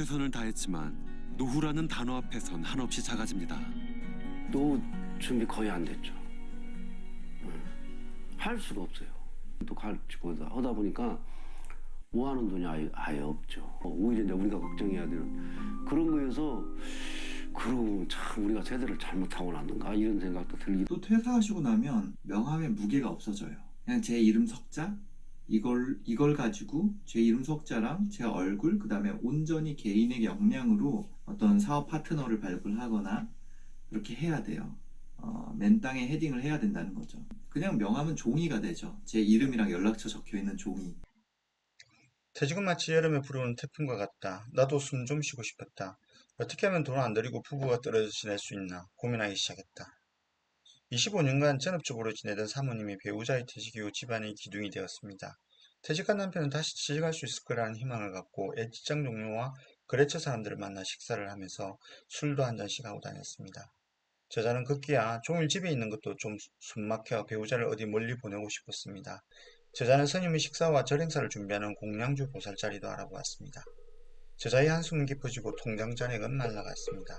최선을 다했지만 노후라는 단어 앞에선 한없이 작아집니다. 또 준비 거의 안 됐죠. 할 수가 없어요. 또 가르치고 하다 보니까 모아놓은 돈이 아예 없죠. 오히려 이제 우리가 걱정해야 되는 그런 거여서 그러고 참 우리가 제대로 잘못하고 났는가 이런 생각도 들기도. 또 퇴사하시고 나면 명함의 무게가 없어져요. 그냥 제 이름 석자 이걸 가지고 제 이름 석자랑 제 얼굴 그다음에 온전히 개인의 역량으로 어떤 사업 파트너를 발굴하거나 그렇게 해야 돼요. 맨 땅에 헤딩을 해야 된다는 거죠. 그냥 명함은 종이가 되죠. 제 이름이랑 연락처 적혀 있는 종이. 퇴직은 마치 여름에 불어오는 태풍과 같다. 나도 숨 좀 쉬고 싶었다. 어떻게 하면 돈 안 들이고 부부가 떨어져 지낼 수 있나 고민하기 시작했다. 25년간 전업주부로 지내던 사모님이 배우자의 퇴직 이후 집안의 기둥이 되었습니다. 퇴직한 남편은 다시 취직할 수 있을 거라는 희망을 갖고 옛 직장 동료와 거래처 사람들을 만나 식사를 하면서 술도 한 잔씩 하고 다녔습니다. 저자는 급기야 종일 집에 있는 것도 좀 숨막혀 배우자를 어디 멀리 보내고 싶었습니다. 저자는 스님의 식사와 절행사를 준비하는 공량주 보살자리도 알아보았습니다. 저자의 한숨은 깊어지고 통장 잔액은 말라갔습니다.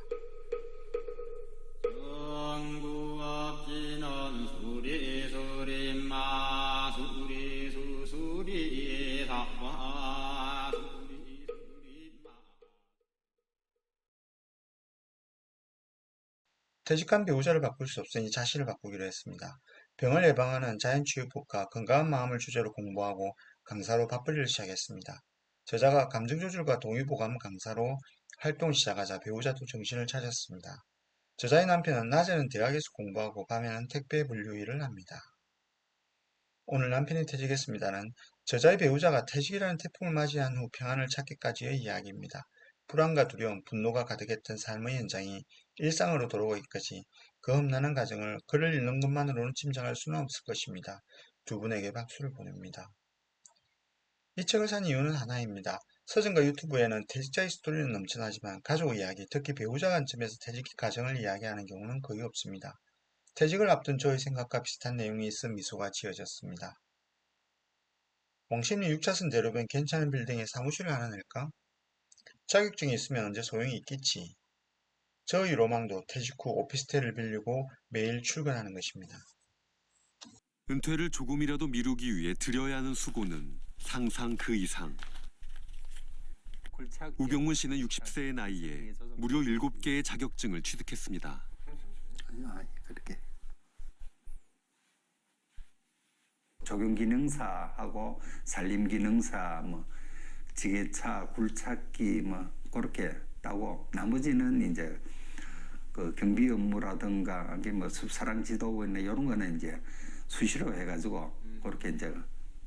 퇴직한 배우자를 바꿀 수 없으니 자신을 바꾸기로 했습니다. 병을 예방하는 자연치유법과 건강한 마음을 주제로 공부하고 강사로 바쁘기를 시작했습니다. 저자가 감정조절과 동의보감 강사로 활동을 시작하자 배우자도 정신을 차렸습니다. 저자의 남편은 낮에는 대학에서 공부하고 밤에는 택배 분류 일을 합니다. 오늘 남편이 퇴직했습니다는 저자의 배우자가 퇴직이라는 태풍을 맞이한 후 평안을 찾기까지의 이야기입니다. 불안과 두려움, 분노가 가득했던 삶의 현장이 일상으로 돌아오기까지 그 험난한 과정을 글을 읽는 것만으로는 짐작할 수는 없을 것입니다. 두 분에게 박수를 보냅니다. 이 책을 산 이유는 하나입니다. 서점과 유튜브에는 퇴직자의 스토리는 넘쳐나지만 가족 이야기, 특히 배우자 관점에서 퇴직 과정을 이야기하는 경우는 거의 없습니다. 퇴직을 앞둔 저의 생각과 비슷한 내용이 있어 미소가 지어졌습니다. 왕십리 6차선 대로변 괜찮은 빌딩에 사무실을 하나 낼까? 자격증이 있으면 언제 소용이 있겠지. 저의 로망도 퇴직 후 오피스텔을 빌리고 매일 출근하는 것입니다. 은퇴를 조금이라도 미루기 위해 들여야 하는 수고는 상상 그 이상. 우병문 씨는 60세의 나이에 무려 7개의 자격증을 취득했습니다. 아니 그렇게 적용기능사하고 산림기능사 뭐 지게차 굴착기 뭐 그렇게 따고 나머지는 이제 그 경비 업무라든가 이게 뭐 숲사랑 지도원이나 이런 거는 이제 수시로 해가지고 그렇게 이제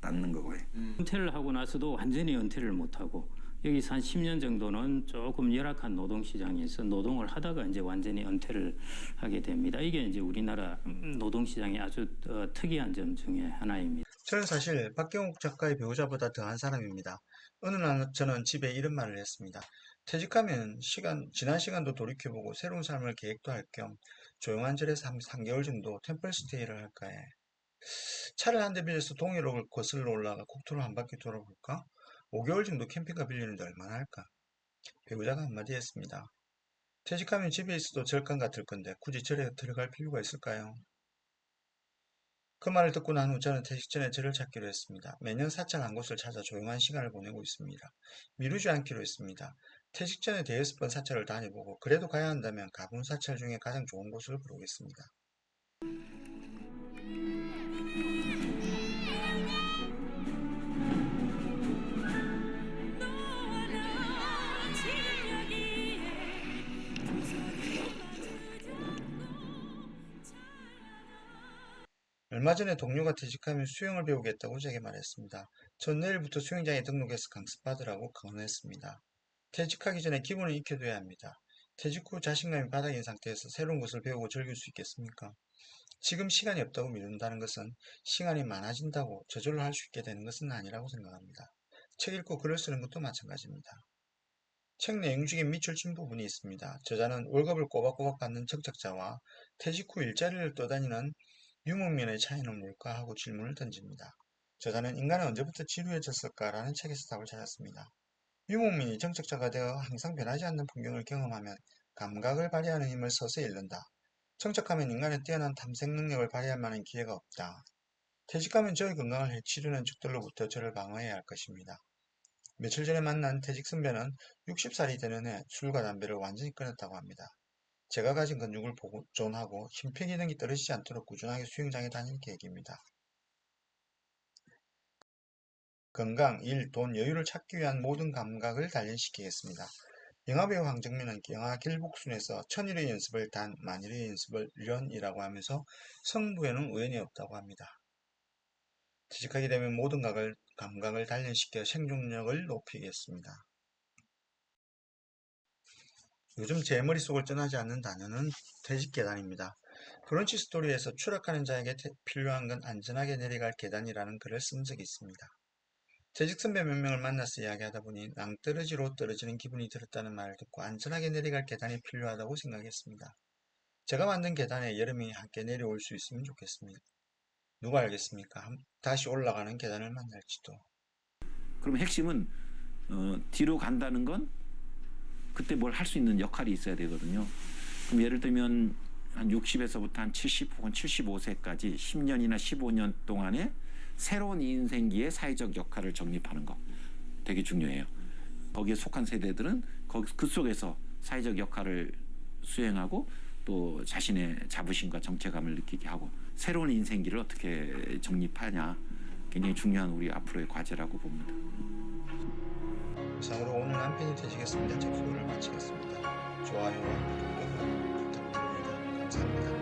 땄는 거고요. 은퇴를 하고 나서도 완전히 은퇴를 못하고 여기서 한 10년 정도는 조금 열악한 노동시장에서 노동을 하다가 이제 완전히 은퇴를 하게 됩니다. 이게 이제 우리나라 노동시장의 아주 특이한 점 중에 하나입니다. 저는 사실 박경옥 작가의 배우자보다 더한 사람입니다. 어느 날 저는 집에 이런 말을 했습니다. 퇴직하면 지난 시간도 돌이켜보고 새로운 삶을 계획도 할 겸 조용한 절에서 한 3개월 정도 템플스테이를 할까 해. 차를 한 대 빌려서 동해로를 거슬러 올라가 국토를 한 바퀴 돌아볼까? 5개월 정도 캠핑카 빌리는데 얼마나 할까? 배우자가 한마디 했습니다. 퇴직하면 집에 있어도 절간 같을 건데 굳이 절에 들어갈 필요가 있을까요? 그 말을 듣고 난 후 저는 퇴직 전에 절을 찾기로 했습니다. 매년 사찰 한 곳을 찾아 조용한 시간을 보내고 있습니다. 미루지 않기로 했습니다. 퇴직 전에 대여섯 번 사찰을 다녀보고 그래도 가야 한다면 가본 사찰 중에 가장 좋은 곳을 고르겠습니다. 얼마 전에 동료가 퇴직하면 수영을 배우겠다고 제게 말했습니다. 전 내일부터 수영장에 등록해서 강습받으라고 강언했습니다. 퇴직하기 전에 기본을 익혀둬야 합니다. 퇴직 후 자신감이 바닥인 상태에서 새로운 것을 배우고 즐길 수 있겠습니까? 지금 시간이 없다고 미룬다는 것은 시간이 많아진다고 저절로 할 수 있게 되는 것은 아니라고 생각합니다. 책 읽고 글을 쓰는 것도 마찬가지입니다. 책 내용 중에 미출진 부분이 있습니다. 저자는 월급을 꼬박꼬박 받는 적적자와 퇴직 후 일자리를 떠다니는 유목민의 차이는 뭘까 하고 질문을 던집니다. 저자는 인간은 언제부터 지루해졌을까라는 책에서 답을 찾았습니다. 유목민이 정책자가 되어 항상 변하지 않는 풍경을 경험하면 감각을 발휘하는 힘을 서서히 잃는다. 정착하면 인간의 뛰어난 탐색 능력을 발휘할 만한 기회가 없다. 퇴직하면 저의 건강을 해치려는 적들로부터 저를 방어해야 할 것입니다. 며칠 전에 만난 퇴직 선배는 60살이 되는 해 술과 담배를 완전히 끊었다고 합니다. 제가 가진 근육을 보존하고 심폐 기능이 떨어지지 않도록 꾸준하게 수영장에 다닐 계획입니다. 건강, 일, 돈, 여유를 찾기 위한 모든 감각을 단련시키겠습니다. 영화배우 황정민은 영화 길복순에서 천일의 연습을 단, 만일의 연습을 련이라고 하면서 성부에는 우연이 없다고 합니다. 퇴직하게 되면 모든 감각을 단련시켜 생존력을 높이겠습니다. 요즘 제 머릿속을 떠나지 않는 단어는 퇴직 계단입니다. 브런치 스토리에서 추락하는 자에게 필요한 건 안전하게 내려갈 계단이라는 글을 쓴 적이 있습니다. 퇴직 선배 몇 명을 만나서 이야기하다 보니 낭떠러지로 떨어지는 기분이 들었다는 말을 듣고 안전하게 내려갈 계단이 필요하다고 생각했습니다. 제가 만든 계단에 여름이 함께 내려올 수 있으면 좋겠습니다. 누가 알겠습니까? 다시 올라가는 계단을 만날지도. 그럼 핵심은 뒤로 간다는 건 그때 뭘 할 수 있는 역할이 있어야 되거든요. 그럼 예를 들면 한 60에서부터 한 70 혹은 75세까지 10년이나 15년 동안에 새로운 인생기의 사회적 역할을 정립하는 거 되게 중요해요. 거기에 속한 세대들은 그 속에서 사회적 역할을 수행하고 또 자신의 자부심과 정체감을 느끼게 하고 새로운 인생기를 어떻게 정립하냐 굉장히 중요한 우리 앞으로의 과제라고 봅니다. 이상으로 오늘 남편이 되시겠습니다. 제 프로를 마치겠습니다. 좋아요와 구독 부탁드립니다. 감사합니다.